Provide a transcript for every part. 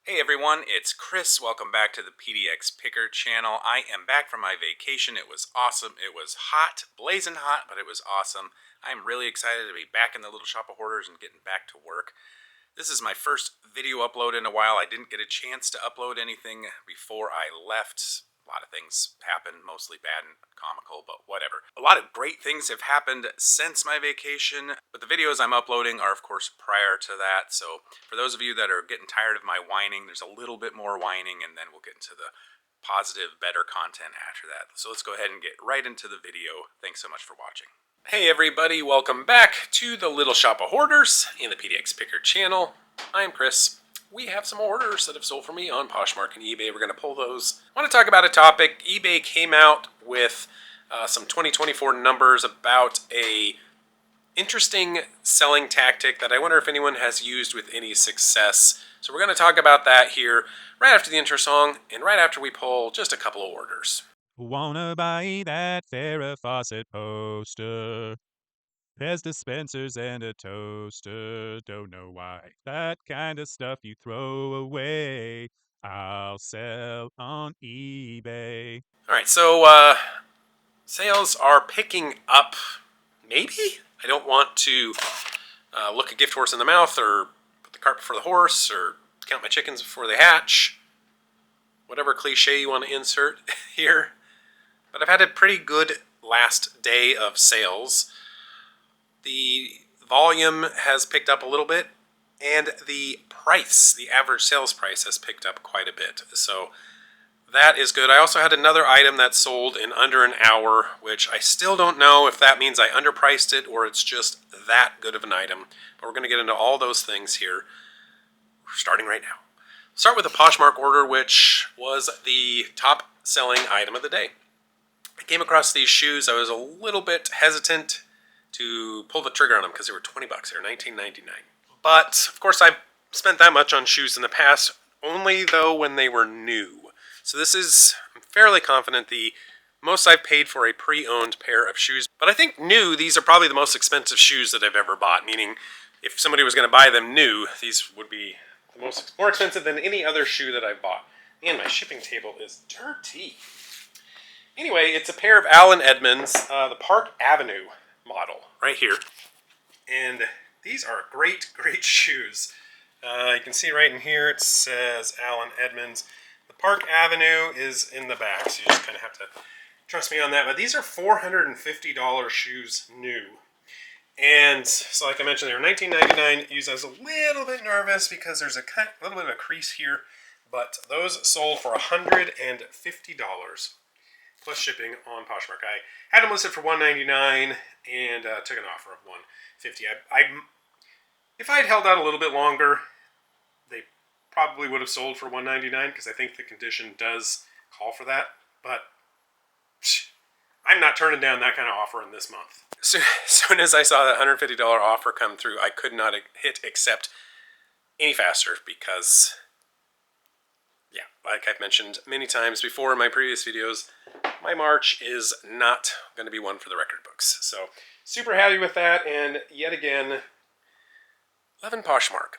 Hey everyone, it's Chris. Welcome back to the PDX Picker channel. I am back from my vacation. It was awesome. It was hot, blazing hot, but it was awesome. I'm really excited to be back in the Little Shop of Hoarders and getting back to work. This is my first video upload in a while. I didn't get a chance to upload anything before I left. A lot of things happened, mostly bad and comical, but whatever. A lot of great things have happened since my vacation, but the videos I'm uploading are, of course, prior to that. So for those of you that are getting tired of my whining, there's a little bit more whining, and then we'll get into the positive, better content after that. So let's go ahead and get right into the video. Thanks so much for watching. Hey everybody, welcome back to the Little Shop of Hoarders in the PDX Picker channel. I'm Chris. We have some orders that have sold for me on Poshmark and eBay. We're going to pull those. I want to talk about a topic. eBay came out with some 2024 numbers about a interesting selling tactic that I wonder if anyone has used with any success. So we're going to talk about that here right after the intro song and right after we pull just a couple of orders. Wanna buy that Farrah Fawcett poster? There's dispensers and a toaster. Don't know why. That kind of stuff you throw away. I'll sell on eBay. All right, so sales are picking up, maybe? I don't want to look a gift horse in the mouth or put the cart before the horse or count my chickens before they hatch. Whatever cliche you want to insert here. But I've had a pretty good last day of sales. The volume has picked up a little bit, and the price, the average sales price, has picked up quite a bit. So that is good. I also had another item that sold in under an hour, which I still don't know if that means I underpriced it or it's just that good of an item. But we're going to get into all those things here. We're starting right now. Start with a Poshmark order, which was the top selling item of the day. I came across these shoes. I was a little bit hesitant to pull the trigger on them because they were 20 bucks. They were $19.99. But of course, I've spent that much on shoes in the past, only though when they were new. So this is, I'm fairly confident, the most I've paid for a pre-owned pair of shoes. But I think new, these are probably the most expensive shoes that I've ever bought. Meaning, if somebody was going to buy them new, these would be the more expensive than any other shoe that I've bought. And my shipping table is dirty. Anyway, it's a pair of Allen Edmonds, the Park Avenue model, right here. And these are great, great shoes. You can see right in here it says Allen Edmonds. The Park Avenue is in the back, so you just kind of have to trust me on that. But these are $450 shoes new. And so like I mentioned, they were $19.99 used. I was a little bit nervous because there's a little bit of a crease here. But those sold for $150. Plus shipping on Poshmark. I had them listed for $199 and took an offer of $150. If I had held out a little bit longer, they probably would have sold for $199 because I think the condition does call for that. But I'm not turning down that kind of offer in this month. So, as soon as I saw that $150 offer come through, I could not hit accept any faster because, yeah, like I've mentioned many times before in my previous videos, my March is not going to be one for the record books. So super happy with that, and yet again, loving Poshmark.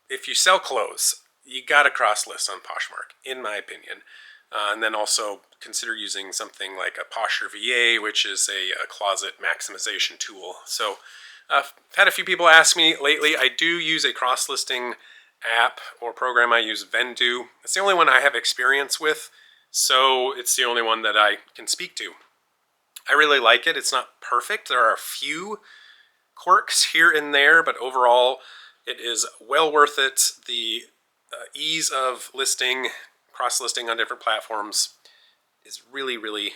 If you sell clothes, you got to cross list on Poshmark, in my opinion. And then also consider using something like a Posher VA, which is a closet maximization tool. So I've had a few people ask me lately. I do use a cross-listing app or program. I use Vendoo. It's the only one I have experience with, so it's the only one that I can speak to. I really like it. It's not perfect. There are a few quirks here and there, but overall it is well worth it. The ease of listing, cross-listing on different platforms is really, really,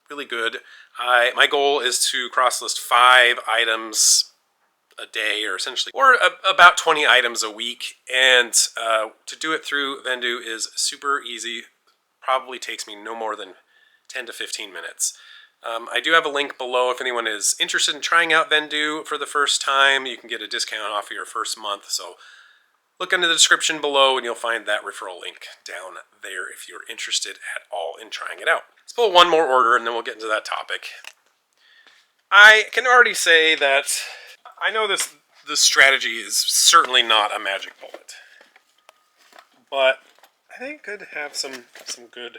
really good. My goal is to cross-list 5 items a day, or essentially, or about 20 items a week. And to do it through Vendoo is super easy. Probably takes me no more than 10 to 15 minutes. I do have a link below if anyone is interested in trying out Vendoo for the first time. You can get a discount off of your first month. So look into the description below and you'll find that referral link down there if you're interested at all in trying it out. Let's pull one more order and then we'll get into that topic. I can already say that I know this strategy is certainly not a magic bullet. but I think could have some good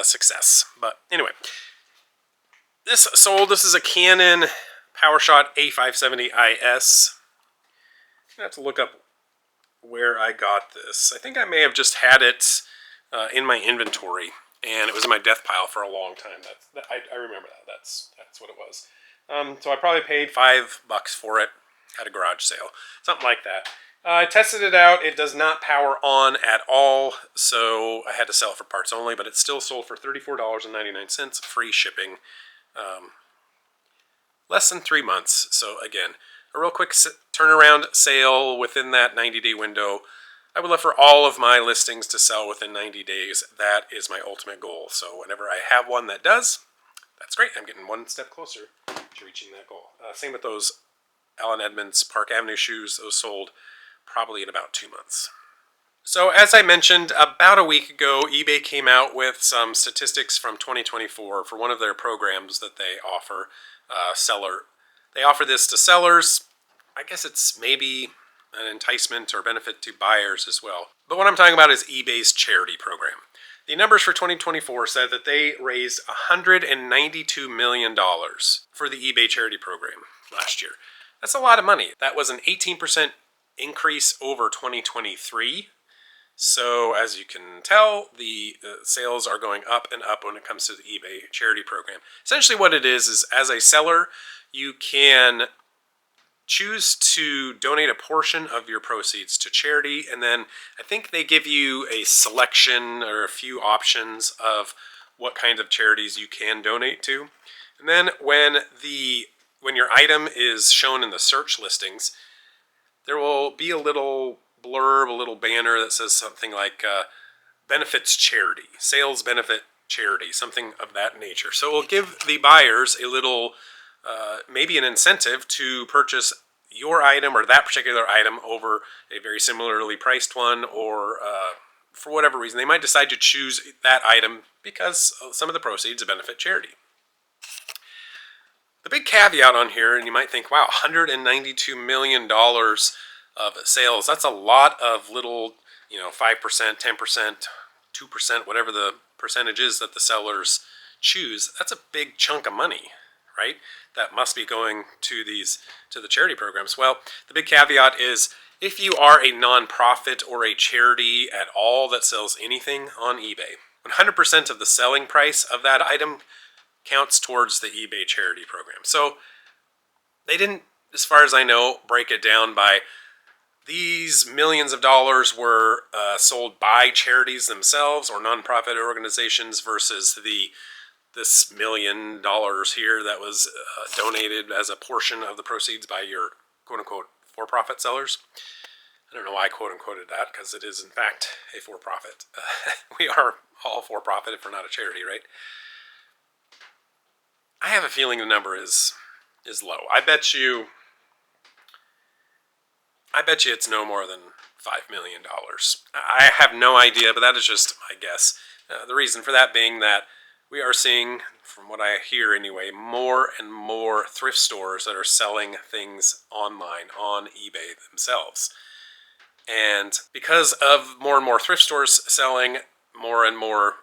success. But anyway, this sold. This is a Canon PowerShot A570IS. I have to look up where I got this. I think I may have just had it in my inventory, and it was in my death pile for a long time. I remember that. That's what it was. So I probably paid $5 for it at a garage sale, something like that. I tested it out. It does not power on at all, so I had to sell it for parts only, but it still sold for $34.99, free shipping. Less than 3 months. So again, a real quick turnaround sale within that 90-day window. I would love for all of my listings to sell within 90 days. That is my ultimate goal. So whenever I have one that does, that's great. I'm getting one step closer to reaching that goal. Same with those Allen Edmonds Park Avenue shoes. Those sold probably in about 2 months. So as I mentioned, about a week ago, eBay came out with some statistics from 2024 for one of their programs that they offer. Seller. They offer this to sellers. I guess it's maybe an enticement or benefit to buyers as well. But what I'm talking about is eBay's charity program. The numbers for 2024 said that they raised $192 million for the eBay charity program last year. That's a lot of money. That was an 18% increase over 2023. So as you can tell, the sales are going up and up when it comes to the eBay charity program. Essentially what it is as a seller, you can choose to donate a portion of your proceeds to charity, and then I think they give you a selection or a few options of what kind of charities you can donate to. And then when your item is shown in the search listings, there will be a little blurb, a little banner that says something like benefits charity, sales benefit charity, something of that nature. So it will give the buyers a little, maybe an incentive to purchase your item or that particular item over a very similarly priced one, or for whatever reason, they might decide to choose that item because some of the proceeds benefit charity. The big caveat on here, and you might think, wow, $192 million of sales, that's a lot of little, 5%, 10%, 2%, whatever the percentage is that the sellers choose. That's a big chunk of money, right? That must be going to the charity programs. Well, the big caveat is if you are a nonprofit or a charity at all that sells anything on eBay, 100% of the selling price of that item counts towards the eBay charity program. So they didn't, as far as I know, break it down by these millions of dollars were sold by charities themselves or nonprofit organizations versus this $1 million here that was donated as a portion of the proceeds by your quote-unquote for-profit sellers. I don't know why I quote-unquoted that, because it is in fact a for-profit. We are all for-profit if we're not a charity, right? I have a feeling the number is low. I bet you it's no more than $5 million. I have no idea, but that is just my guess. The reason for that being that we are seeing, from what I hear anyway, more and more thrift stores that are selling things online on eBay themselves. And because of more and more thrift stores selling, more and more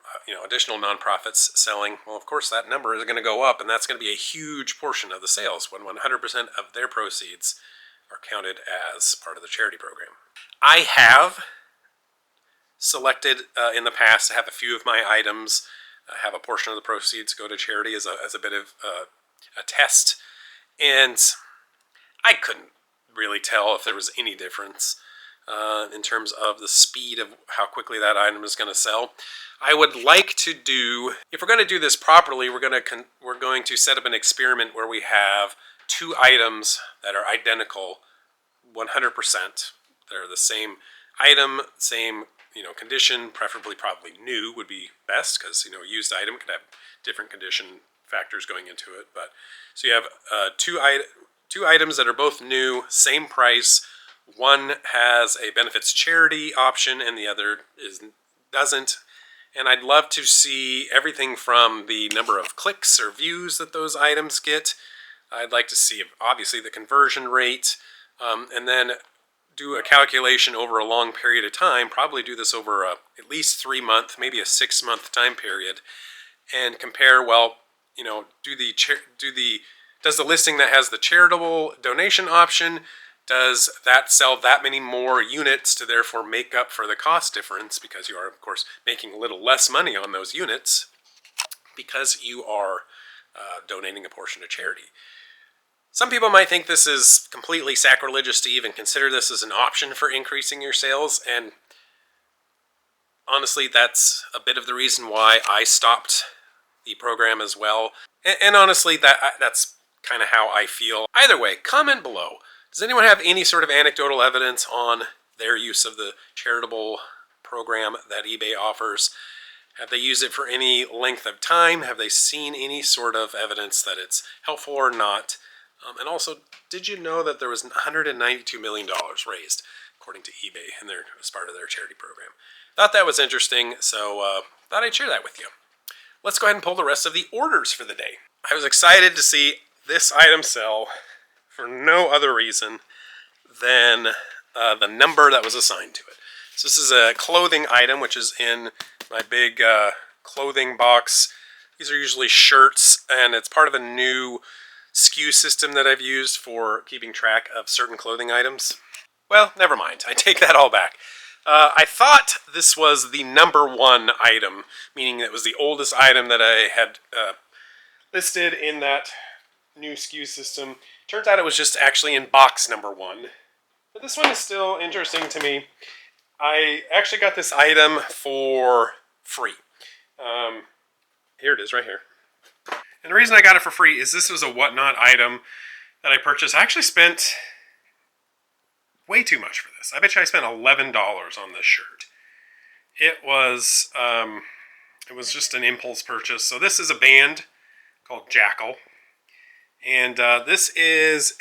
additional nonprofits selling, well, of course, that number is going to go up, and that's going to be a huge portion of the sales when 100% of their proceeds are counted as part of the charity program. I have selected in the past to have a few of my items have a portion of the proceeds go to charity as a bit of a test, and I couldn't really tell if there was any difference in terms of the speed of how quickly that item is going to sell. I would like to do, if we're going to do this properly, we're going to set up an experiment where we have 2 items that are identical 100%. They're the same item, same condition, preferably probably new would be best, because a used item could have different condition factors going into it. But so you have two items that are both new, same price. One has a benefits charity option and the other doesn't. And I'd love to see everything from the number of clicks or views that those items get. I'd like to see, obviously, the conversion rate, and then do a calculation over a long period of time, probably do this over at least 3 month, maybe a 6 month time period, and compare, well, you know, does the listing that has the charitable donation option, does that sell that many more units to therefore make up for the cost difference, because you are, of course, making a little less money on those units because you are donating a portion to charity. Some people might think this is completely sacrilegious to even consider this as an option for increasing your sales, and honestly, that's a bit of the reason why I stopped the program as well. And honestly, that's kind of how I feel. Either way, comment below. Does anyone have any sort of anecdotal evidence on their use of the charitable program that eBay offers? Have they used it for any length of time? Have they seen any sort of evidence that it's helpful or not? And also, did you know that there was $192 million raised, according to eBay, as part of their charity program? Thought that was interesting, so thought I'd share that with you. Let's go ahead and pull the rest of the orders for the day. I was excited to see this item sell for no other reason than the number that was assigned to it. So this is a clothing item, which is in my big clothing box. These are usually shirts, and it's part of a new SKU system that I've used for keeping track of certain clothing items. Well, never mind. I take that all back. I thought this was the number 1 item, meaning it was the oldest item that I had listed in that new SKU system. Turns out it was just actually in box number 1. But this one is still interesting to me. I actually got this item for free. Here it is right here. And the reason I got it for free is this was a Whatnot item that I purchased. I actually spent way too much for this. I bet you I spent $11 on this shirt. It was just an impulse purchase. So this is a band called Jackal. And this is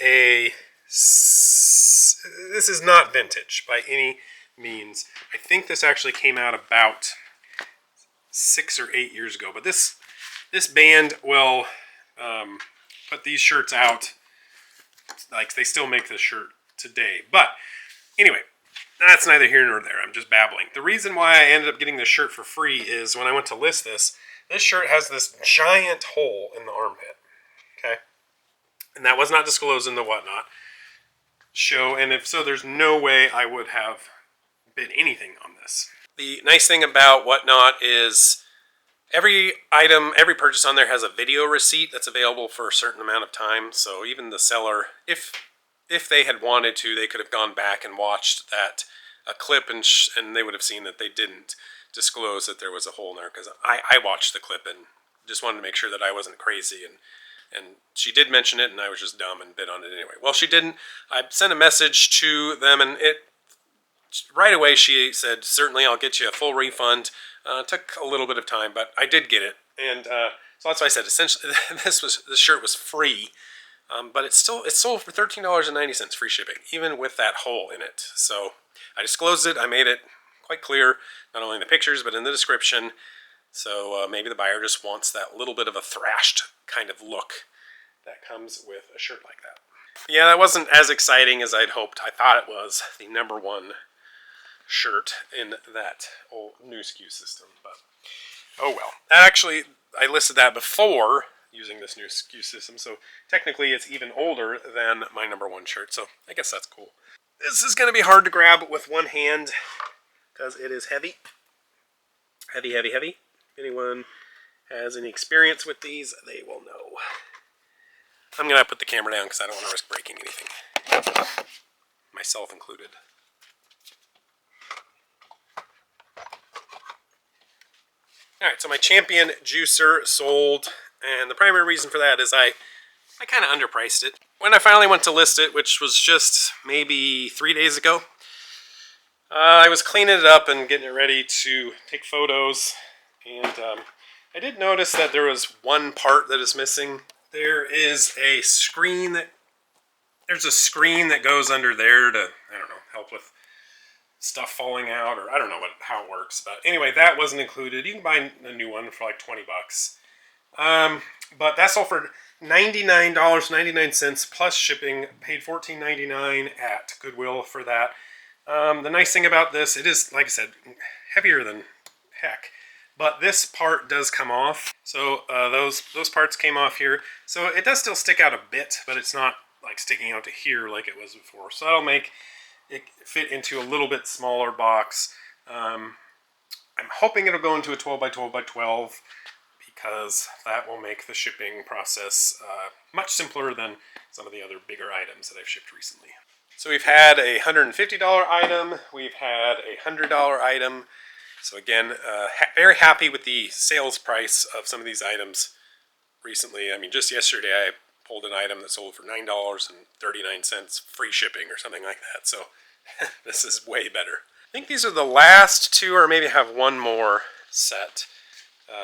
not vintage by any means. I think this actually came out about 6 or 8 years ago. But this band will put these shirts out. Like, they still make this shirt today. But anyway, that's neither here nor there. I'm just babbling. The reason why I ended up getting this shirt for free is when I went to list this shirt has this giant hole in the armpit. Okay? And that was not disclosed in the Whatnot show. And if so, there's no way I would have bid anything on this. The nice thing about Whatnot is every item, every purchase on there has a video receipt that's available for a certain amount of time. So even the seller, if they had wanted to, they could have gone back and watched that clip, and they would have seen that they didn't disclose that there was a hole in there, because I watched the clip and just wanted to make sure that I wasn't crazy, and she did mention it, and I was just dumb and bid on it anyway. Well, she didn't. I sent a message to them, and right away she said, certainly I'll get you a full refund. Took a little bit of time, but I did get it, and so that's why I said essentially this shirt was free. But it's sold for $13.90 free shipping, even with that hole in it. So I disclosed it. I made it quite clear, not only in the pictures, but in the description. So maybe the buyer just wants that little bit of a thrashed kind of look that comes with a shirt like that. Yeah, that wasn't as exciting as I'd hoped. I thought it was the number 1 shirt in that old new SKU system. But oh well. Actually, I listed that before using this new SKU system, so technically it's even older than my number 1 shirt, so I guess that's cool. This is going to be hard to grab with one hand because it is heavy. Heavy, heavy, heavy. If anyone has any experience with these, they will know. I'm going to put the camera down because I don't want to risk breaking anything. Myself included. Alright, so my Champion juicer sold, and the primary reason for that is I kind of underpriced it. When I finally went to list it, which was just maybe 3 days ago, I was cleaning it up and getting it ready to take photos, and I did notice that there was one part that is missing. There is a screen that goes under there to, I don't know, help with stuff falling out, or I don't know how it works, but anyway, that wasn't included. You can buy a new one for like 20 bucks. But that sold for $99.99 plus shipping. Paid $14.99 at Goodwill for that. The nice thing about this, it is, like I said, heavier than heck. But this part does come off. So those parts came off here. So it does still stick out a bit, but it's not like sticking out to here like it was before. So that'll make it fit into a little bit smaller box. I'm hoping it'll go into a 12 by 12 by 12 because that will make the shipping process much simpler than some of the other bigger items that I've shipped recently. So we've had a $150 item, we've had a $100 item. So again, very happy with the sales price of some of these items recently. I mean, just yesterday I pulled an item that sold for $9.39 free shipping or something like that. So this is way better. I think these are the last two, or maybe I have one more set.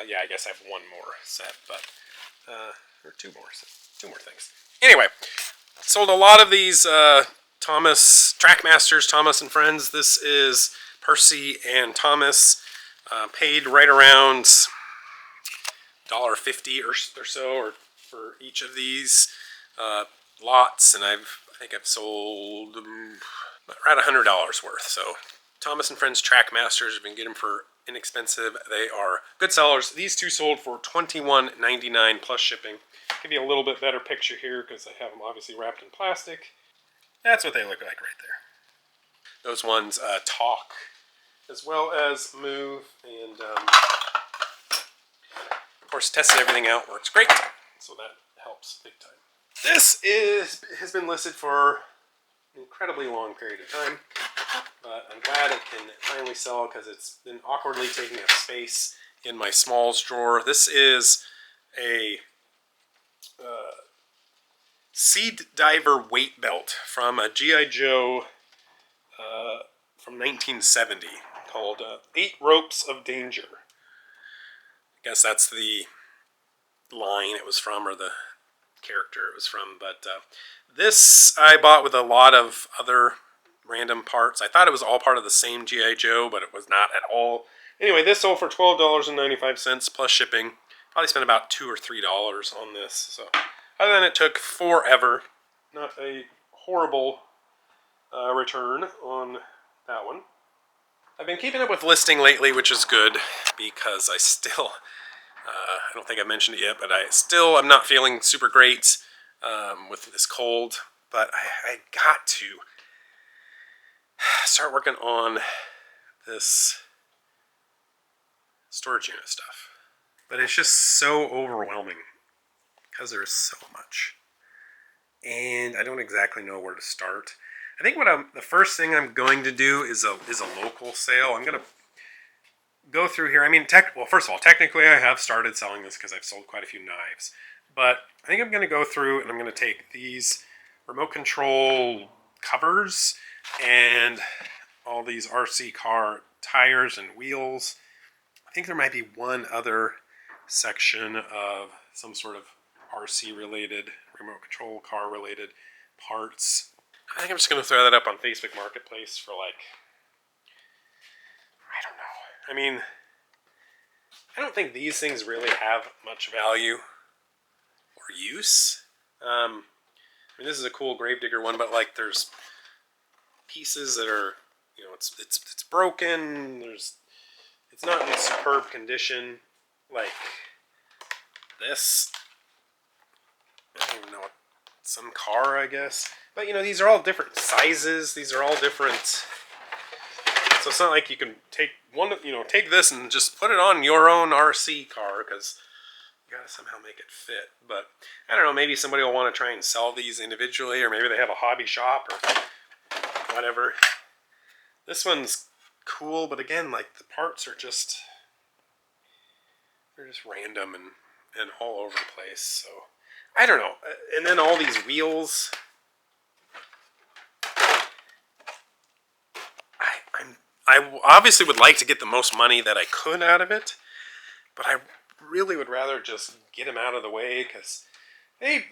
Yeah, I guess I have one more set, but or two more things. Anyway, sold a lot of these Thomas Trackmasters, Thomas and Friends. This is Percy and Thomas. Paid right around $1.50 or so for each of these lots, and I think I've sold around $100 worth. So Thomas and Friends Trackmasters, you can get them for inexpensive. They are good sellers. These two sold for $21.99 plus shipping. Give you a little bit better picture here because I have them obviously wrapped in plastic. That's what they look like right there. Those ones talk as well as move, and of course tested everything out, works great, so that helps big time. This has been listed for an incredibly long period of time, but I'm glad it can finally sell because it's been awkwardly taking up space in my smalls drawer. This is a Seed Diver weight belt from a G.I. Joe from 1970 called 8 Ropes of Danger. I guess that's the line it was from, or the character it was from. But this I bought with a lot of other random parts. I thought it was all part of the same G.I. Joe, but it was not at all. Anyway, this sold for $12.95 plus shipping. Probably spent about $2 or $3 on this. So other than it took forever, not a horrible return on that one. I've been keeping up with listing lately, which is good because I still, I don't think I mentioned it yet, but I'm not feeling super great with this cold. But I got to start working on this storage unit stuff. But it's just so overwhelming because there's so much. And I don't exactly know where to start. I think the first thing I'm going to do is a local sale. I'm going to go through here. I mean, well, first of all, technically I have started selling this because I've sold quite a few knives. But I think I'm going to go through and I'm going to take these remote control covers and all these RC car tires and wheels. I think there might be one other section of some sort of RC related, remote control car related parts. I think I'm just going to throw that up on Facebook Marketplace for I don't know. I mean, I don't think these things really have much value or use. I mean, this is a cool Gravedigger one, but there's pieces that are, it's broken. It's not in superb condition. Like this. I don't even know what, some car, I guess. But these are all different sizes. These are all different. So it's not like you can take take this and just put it on your own RC car because you gotta somehow make it fit. But I don't know. Maybe somebody will want to try and sell these individually, or maybe they have a hobby shop or whatever. This one's cool, but again, the parts are just random and all over the place. So I don't know. And then all these wheels. I obviously would like to get the most money that I could out of it, but I really would rather just get them out of the way because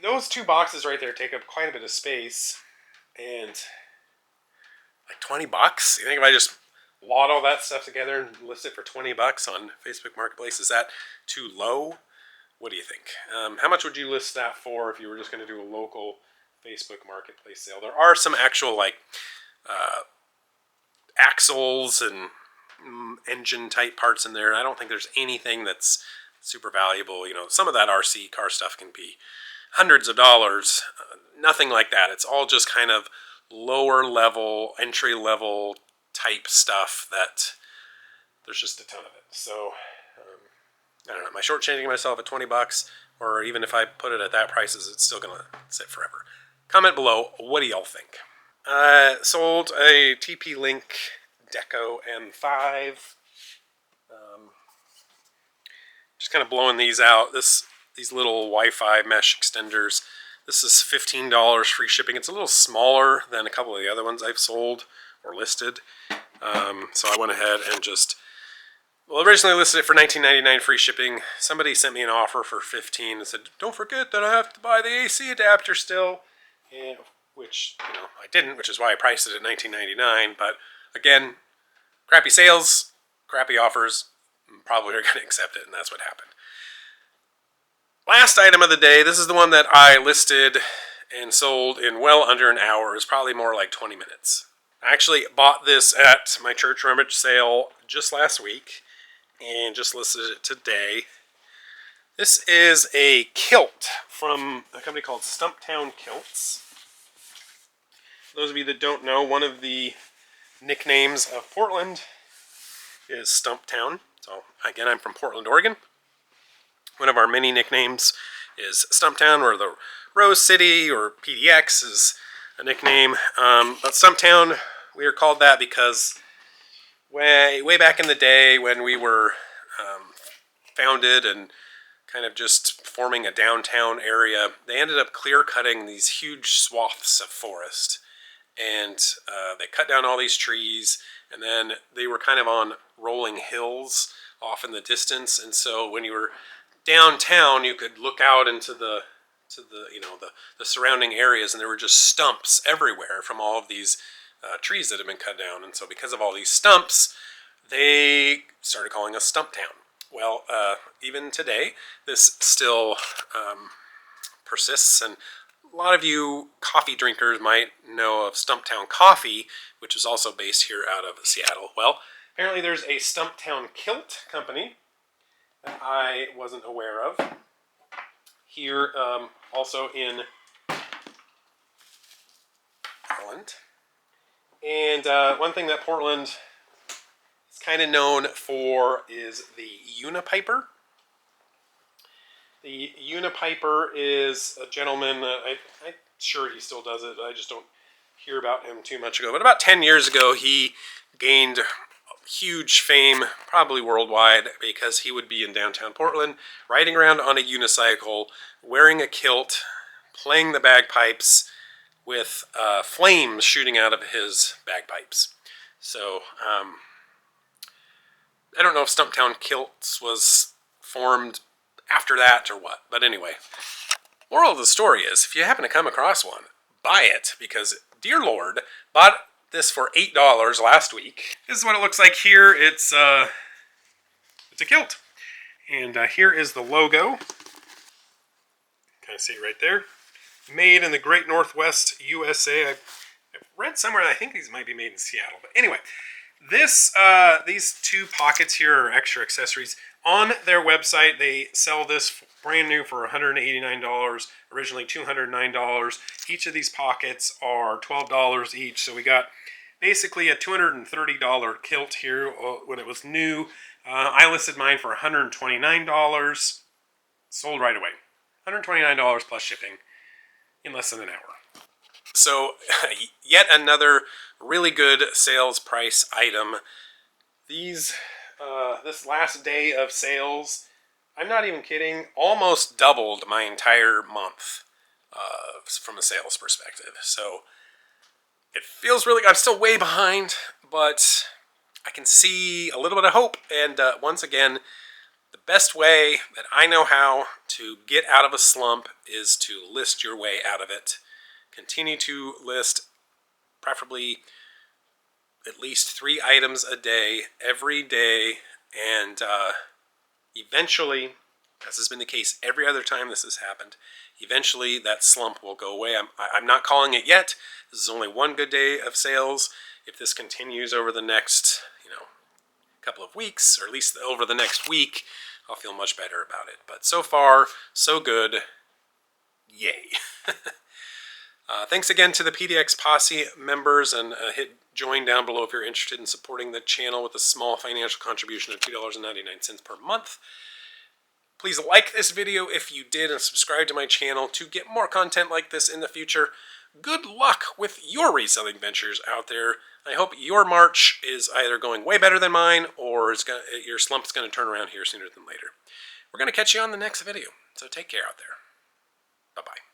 those two boxes right there take up quite a bit of space, and $20. You think if I just lot all that stuff together and list it for $20 on Facebook Marketplace, is that too low? What do you think? How much would you list that for if you were just going to do a local Facebook Marketplace sale? There are some actual like axles and engine type parts in there. I don't think there's anything that's super valuable. You know, some of that RC car stuff can be hundreds of dollars. Nothing like that. It's all just kind of lower level, entry level type stuff that there's just a ton of it. So I don't know. Am I shortchanging myself at 20 bucks? Or even if I put it at that price, is it still going to sit forever? Comment below. What do y'all think? Sold a TP-Link Deco M5. Just kind of blowing these out. These little Wi-Fi mesh extenders. This is $15 free shipping. It's a little smaller than a couple of the other ones I've sold or listed. So I went ahead and just, well, originally listed it for $19.99 free shipping. Somebody sent me an offer for $15 and said, don't forget that I have to buy the AC adapter still. And, which, I didn't, which is why I priced it at $19.99. But again, crappy sales, crappy offers, probably are going to accept it, and that's what happened. Last item of the day, this is the one that I listed and sold in well under an hour. It's probably more like 20 minutes. I actually bought this at my church rummage sale just last week and just listed it today. This is a kilt from a company called Stumptown Kilts. For those of you that don't know, one of the nicknames of Portland is Stumptown. So again, I'm from Portland, Oregon. One of our many nicknames is Stumptown, or the Rose City, or PDX is a nickname. But Stumptown, we are called that because way back in the day when we were founded and kind of just forming a downtown area, they ended up clear cutting these huge swaths of forest. And they cut down all these trees, and then they were kind of on rolling hills off in the distance. And so when you were downtown, you could look out into the surrounding areas, and there were just stumps everywhere from all of these trees that had been cut down. And so because of all these stumps, they started calling us Stumptown. Well, even today, this still persists, and a lot of you coffee drinkers might know of Stumptown Coffee, which is also based here out of Seattle. Well, apparently there's a Stumptown Kilt company that I wasn't aware of here, also in Portland. And one thing that Portland is kind of known for is the Unipiper. The Unipiper is a gentleman, I'm sure he still does it, I just don't hear about him too much ago. But about 10 years ago, he gained huge fame, probably worldwide, because he would be in downtown Portland, riding around on a unicycle, wearing a kilt, playing the bagpipes, with flames shooting out of his bagpipes. So, I don't know if Stumptown Kilts was formed after that or what, but anyway. Moral of the story is, if you happen to come across one, buy it, because, dear Lord, bought this for $8 last week. This is what it looks like here. It's a kilt. And here is the logo. Kind of see it right there. Made in the Great Northwest, USA. I've read somewhere, I think these might be made in Seattle. But anyway, these two pockets here are extra accessories. On their website, they sell this brand new for $189, originally $209. Each of these pockets are $12 each, so we got basically a $230 kilt here when it was new. I listed mine for $129, sold right away. $129 plus shipping in less than an hour. So, yet another really good sales price item. This last day of sales, I'm not even kidding, almost doubled my entire month from a sales perspective. So it feels really good. I'm still way behind, but I can see a little bit of hope. And once again, the best way that I know how to get out of a slump is to list your way out of it. Continue to list, preferably at least 3 items a day, every day, and eventually as has been the case every other time this has happened, eventually that slump will go away. I'm not calling it yet. This is only one good day of sales. If this continues over the next, couple of weeks, or at least over the next week, I'll feel much better about it. But so far, so good. Yay. Thanks again to the PDX Posse members, and hit join down below if you're interested in supporting the channel with a small financial contribution of $2.99 per month. Please like this video if you did, and subscribe to my channel to get more content like this in the future. Good luck with your reselling ventures out there. I hope your March is either going way better than mine, or your slump's going to turn around here sooner than later. We're going to catch you on the next video, so take care out there. Bye-bye.